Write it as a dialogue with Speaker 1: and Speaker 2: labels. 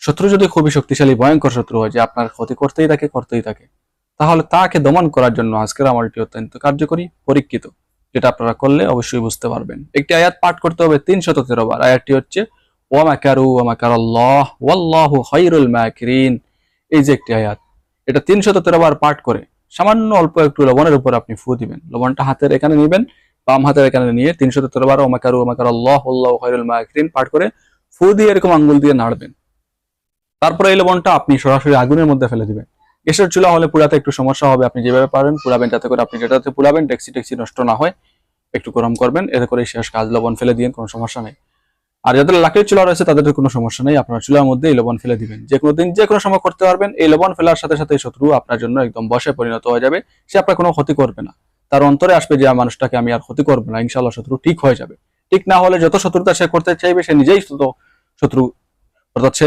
Speaker 1: শত্রু যদি খুবই শক্তিশালী ভয়ঙ্কর শত্রু হয় যে আপনার ক্ষতি করতেই থাকে, তাহলে তাকে দমন করার জন্য আজকের আমলটি অত্যন্ত কার্যকরী, পরীক্ষিত, যেটা আপনারা করলে অবশ্যই বুঝতে পারবেন। একটি আয়াত পাঠ করতে হবে 313 বার। আয়াতটি হচ্ছে ওয়া মাকারু ওয়া মাকারাল্লাহ ওয়াল্লাহু খায়রুল মাকিরিন। এই যে একটি আয়াত, এটা 313 বার পাঠ করে সামান্য অল্প একটু লবণের উপর আপনি ফু দিবেন। লবণটা হাতের এখানে নেবেন, বাম হাতের এখানে নিয়ে 313 বার ওয়া মাকারু ওয়া মাকারাল্লাহ ওয়াল্লাহু খায়রুল মাকিরিন পাঠ করে ফু দিয়ে এরকম আঙ্গুল দিয়ে নাড়বেন। তারপরে এই লবণটা আপনি সরাসরি আগুনের মধ্যে ফেলে দিবেন। গ্যাসের চুলা হলে পুরাতে একটু সমস্যা হবে, আপনি যেভাবে পারেন পুরাবেন, যাতে করে আপনি যেটাতে পুরাবেন ডেক্সি নষ্ট না হয়। একটু গরম করবেন, এতে করে শেষ কাজ। লবণ ফেলে দিন, কোনো সমস্যা নেই। আর যাদের লাকড়ির চুলা রয়েছে তাদের কোনো সমস্যা নেই, আপনার চুলার মধ্যে এই লবণ ফেলে দিবেন। যে কোনো দিন যে কোনো সময় করতে পারবেন। এই লবণ ফেলার সাথে সাথে শত্রু আপনার জন্য একদম বশে পরিণত হয়ে যাবে। সে আপনার কোনো ক্ষতি করবে না। তার অন্তরে আসবে যে মানুষটাকে আমি আর ক্ষতি করবো না, ইনশাআল্লাহ শত্রু ঠিক হয়ে যাবে। ঠিক না হলে যত শত্রুতা সে করতে চাইবে, সে নিজেই শত্রু, অর্থাৎ সে